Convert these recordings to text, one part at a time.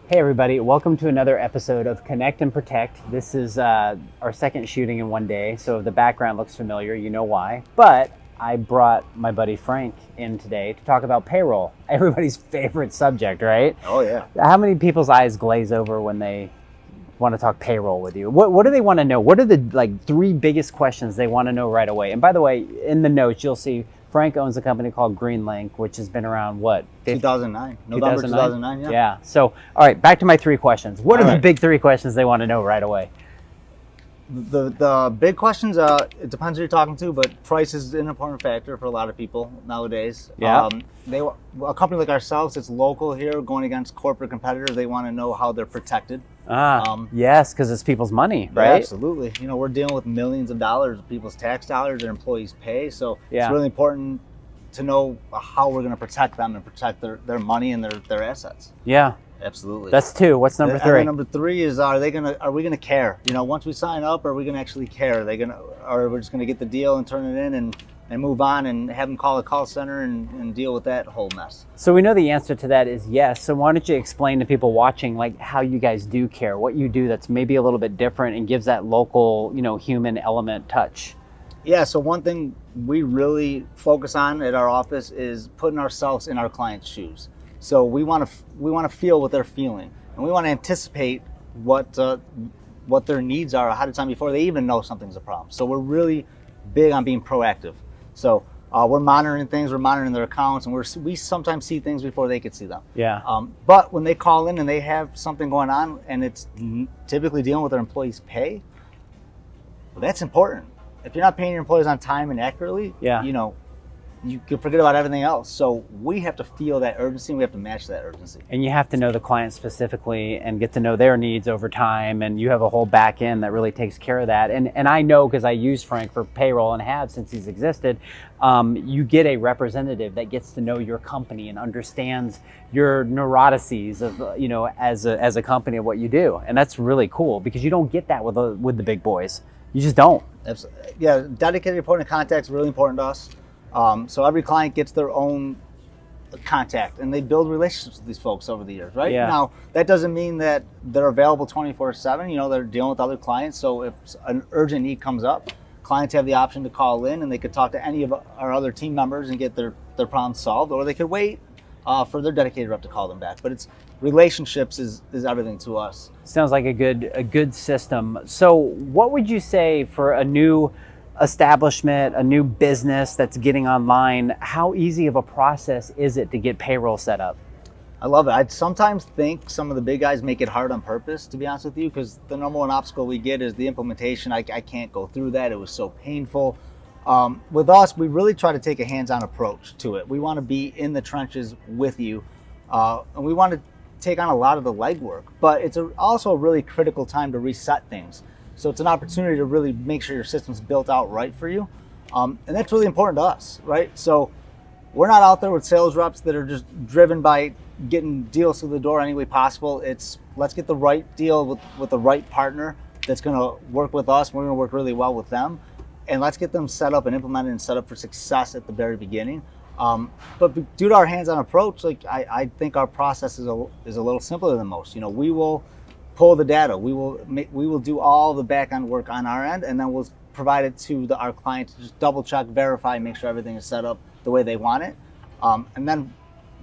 Hey everybody, welcome to another episode of Connect and Protect. This is our second shooting in one day, so if the background looks familiar, you know why. But I brought my buddy Frank in today to talk about payroll, everybody's favorite subject, right? Oh yeah. How many people's eyes glaze over when they want to talk payroll with you? What do they want to know? What are the three biggest questions they want to know right away? And by the way, in the notes, you'll see Frank owns a company called Greenlink, which has been around, 2009. November 2009, yeah. Yeah. So, all right, back to my three questions. What are the right. big three questions they want to know right away? The big questions, it depends who you're talking to, but price is an important factor for a lot of people nowadays. Yeah. A company like ourselves, it's local here, going against corporate competitors, they want to know how they're protected. Yes, because it's people's money, right? Yeah, absolutely. You know, we're dealing with millions of dollars of people's tax dollars, their employees pay, so it's really important to know how we're going to protect them and protect their money and their assets. Yeah. Absolutely. That's two. What's number three? And number three is are we gonna care? You know, once we sign up, are we gonna actually care? Or we're just gonna get the deal and turn it in and move on and have them call a call center and deal with that whole mess? So we know the answer to that is yes. So why don't you explain to people watching how you guys do care, what you do that's maybe a little bit different and gives that local, human element touch? Yeah, so one thing we really focus on at our office is putting ourselves in our clients' shoes. So we want to feel what they're feeling, and we want to anticipate what their needs are ahead of time before they even know something's a problem. So we're really big on being proactive. So we're monitoring things, we're monitoring their accounts, and we sometimes see things before they could see them. Yeah. But when they call in and they have something going on, and it's typically dealing with their employees' pay, well, that's important. If you're not paying your employees on time and accurately, you can forget about everything else. So we have to feel that urgency, and we have to match that urgency. And you have to know the client specifically and get to know their needs over time. And you have a whole back end that really takes care of that. And I know, because I use Frank for payroll and have since he's existed, you get a representative that gets to know your company and understands your neurotices of, as a company of what you do. And that's really cool because you don't get that with the big boys. You just don't. Absolutely. Yeah, dedicated point of contact is really important to us. So every client gets their own contact, and they build relationships with these folks over the years, right? Yeah. Now, that doesn't mean that they're available 24/7. They're dealing with other clients. So if an urgent need comes up, clients have the option to call in, and they could talk to any of our other team members and get their problem solved, or they could wait for their dedicated rep to call them back. But it's relationships is everything to us. Sounds like a good system. So what would you say for a new establishment, a new business that's getting online, how easy of a process is it to get payroll set up? I love it. I sometimes think some of the big guys make it hard on purpose, to be honest with you, because the number one obstacle we get is the implementation. I can't go through that. It was so painful. With us, we really try to take a hands-on approach to it. We want to be in the trenches with you, and we want to take on a lot of the legwork, but it's also a really critical time to reset things. So it's an opportunity to really make sure your system's built out right for you. And that's really important to us, right? So we're not out there with sales reps that are just driven by getting deals through the door any way possible. It's let's get the right deal with the right partner that's going to work with us. We're going to work really well with them. And let's get them set up and implemented and set up for success at the very beginning. But due to our hands-on approach, I think our process is a little simpler than most. We will pull the data. We will do all the back end work on our end, and then we'll provide it to our client to just double check, verify, make sure everything is set up the way they want it. And then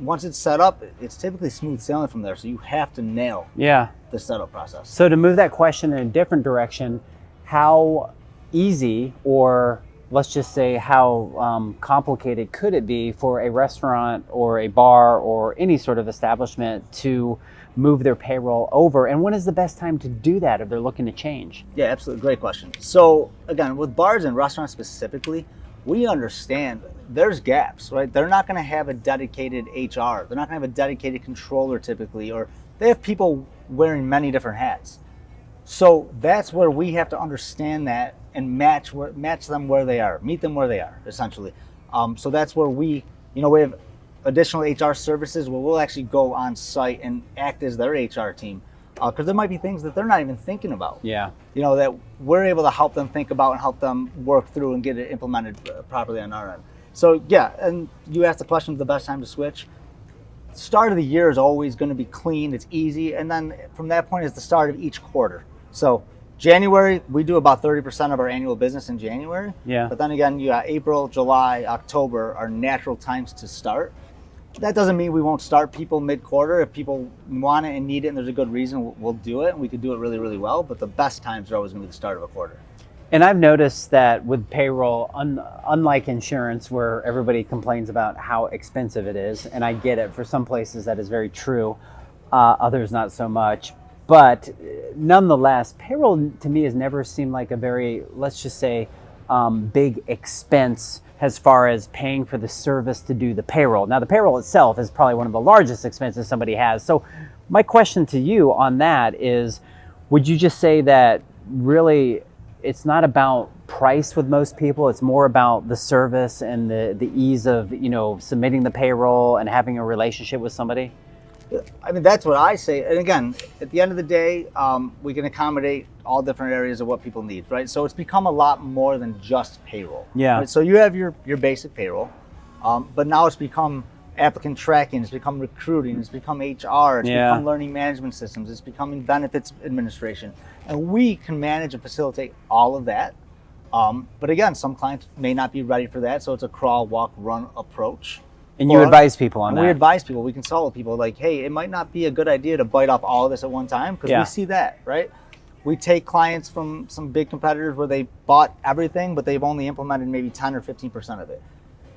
once it's set up, it's typically smooth sailing from there. So you have to nail the setup process. So to move that question in a different direction, how easy, or let's just say how complicated could it be for a restaurant or a bar or any sort of establishment to move their payroll over? And when is the best time to do that if they're looking to change? Yeah, absolutely. Great question. So again, with bars and restaurants specifically, we understand there's gaps, right? They're not going to have a dedicated HR. They're not going to have a dedicated controller typically, or they have people wearing many different hats. So that's where we have to understand that and match them where they are, meet them where they are, essentially. So that's where we have additional HR services where we'll actually go on site and act as their HR team, because there might be things that they're not even thinking about. Yeah. That we're able to help them think about and help them work through and get it implemented properly on our end. So yeah, and you asked the question of the best time to switch. start of the year is always going to be clean. It's easy. And then from that point is the start of each quarter. So January, we do about 30% of our annual business in January. Yeah. But then again, you got April, July, October are natural times to start. That doesn't mean we won't start people mid-quarter. If people want it and need it and there's a good reason, we'll do it. And we could do it really, really well. But the best times are always going to be the start of a quarter. And I've noticed that with payroll, unlike insurance, where everybody complains about how expensive it is, and I get it, for some places that is very true, others not so much. But nonetheless, payroll to me has never seemed like a very, let's just say, big expense as far as paying for the service to do the payroll. Now, the payroll itself is probably one of the largest expenses somebody has. So my question to you on that is, would you just say that really it's not about price with most people, it's more about the service and the ease of, submitting the payroll and having a relationship with somebody? I mean, that's what I say. And again, at the end of the day, we can accommodate all different areas of what people need, right? So it's become a lot more than just payroll. Yeah. Right? So you have your basic payroll, but now it's become applicant tracking, it's become recruiting, it's become HR, it's become learning management systems, it's becoming benefits administration. And we can manage and facilitate all of that. But again, some clients may not be ready for that. So it's a crawl, walk, run approach. And you advise people on that. We advise people, we consult with people like, hey, it might not be a good idea to bite off all of this at one time, because we see that, right? We take clients from some big competitors where they bought everything, but they've only implemented maybe 10 or 15% of it.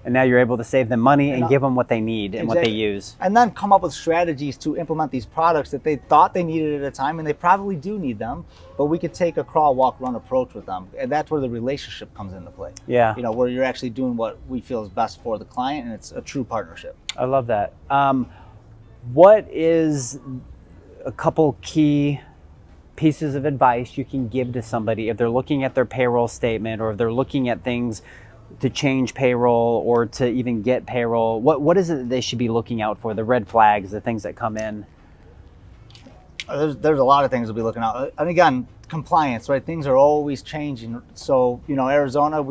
And now you're able to save them money and give them what they need and what they use. And then come up with strategies to implement these products that they thought they needed at a time, and they probably do need them, but we could take a crawl, walk, run approach with them. And that's where the relationship comes into play. Yeah. Where you're actually doing what we feel is best for the client, and it's a true partnership. I love that. What is a couple key pieces of advice you can give to somebody if they're looking at their payroll statement, or if they're looking at things to change payroll or to even get payroll? What is it that they should be looking out for, the red flags, the things that come in? There's a lot of things to be looking out. And again, compliance, right? Things are always changing. So, Arizona,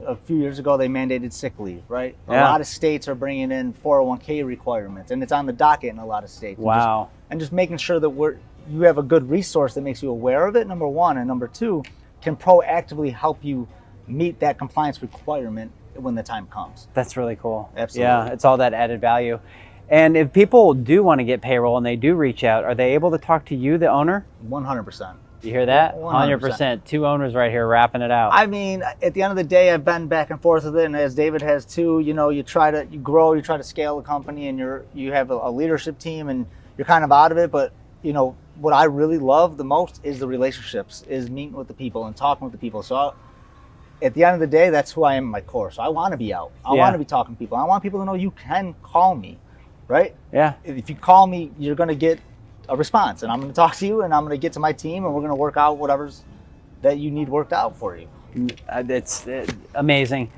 a few years ago, they mandated sick leave, right? A lot of states are bringing in 401k requirements, and it's on the docket in a lot of states. Wow. And just making sure that you have a good resource that makes you aware of it, number one, and number two, can proactively help you meet that compliance requirement when the time comes. That's really cool. Absolutely. Yeah, it's all that added value. And if people do want to get payroll and they do reach out, are they able to talk to you, the owner? 100%. You hear that? 100%. Two owners right here wrapping it out. I mean, at the end of the day, I've been back and forth with it, and as David has too. You grow, you try to scale the company, and you have a leadership team, and you're kind of out of it. But what I really love the most is the relationships, is meeting with the people and talking with the people. So at the end of the day, that's who I am at my core. So I want to be out. I want to be talking to people. I want people to know you can call me, right? Yeah. If you call me, you're going to get a response, and I'm going to talk to you, and I'm going to get to my team, and we're going to work out whatever's that you need worked out for you. It's amazing.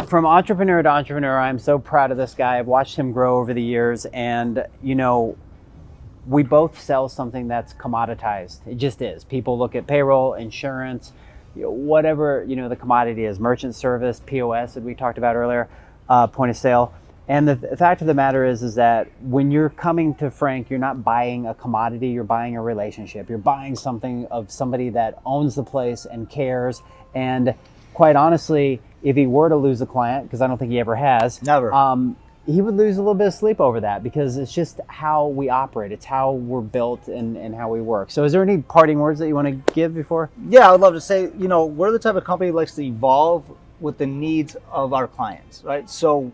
From entrepreneur to entrepreneur, I'm so proud of this guy. I've watched him grow over the years, and we both sell something that's commoditized. It just is. People look at payroll, insurance, whatever the commodity is, merchant service, POS that we talked about earlier, point of sale. And the fact of the matter is that when you're coming to Frank, you're not buying a commodity, you're buying a relationship. You're buying something of somebody that owns the place and cares. And quite honestly, if he were to lose a client, because I don't think he ever has, never, he would lose a little bit of sleep over that, because it's just how we operate. It's how we're built and how we work. So is there any parting words that you want to give before? Yeah, I would love to say, we're the type of company that likes to evolve with the needs of our clients, right? So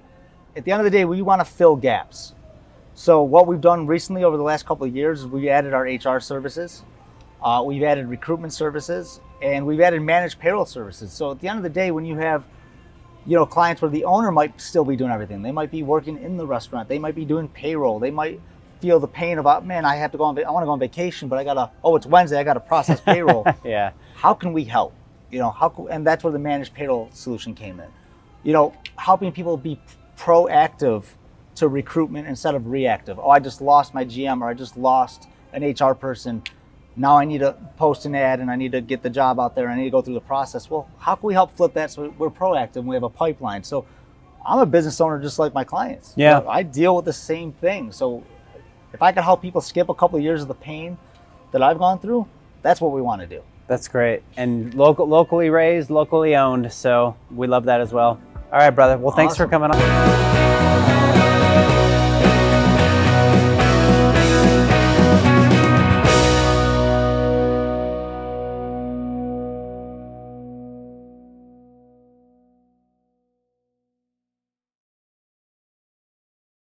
at the end of the day, we want to fill gaps. So what we've done recently over the last couple of years is we added our HR services, we've added recruitment services, and we've added managed payroll services. So at the end of the day, when you have clients where the owner might still be doing everything, they might be working in the restaurant, they might be doing payroll, they might feel the pain about, man, I want to go on vacation, but it's Wednesday, I got to process payroll. Yeah. How can we help? And that's where the managed payroll solution came in. Helping people be proactive to recruitment instead of reactive. Oh, I just lost my GM, or I just lost an HR person. Now I need to post an ad, and I need to get the job out there. I need to go through the process. Well, how can we help flip that so we're proactive and we have a pipeline? So I'm a business owner just like my clients. Yeah. You know, I deal with the same thing. So if I can help people skip a couple of years of the pain that I've gone through, that's what we want to do. That's great. And locally raised, locally owned. So we love that as well. All right, brother. Well, thanks for Awesome. coming on.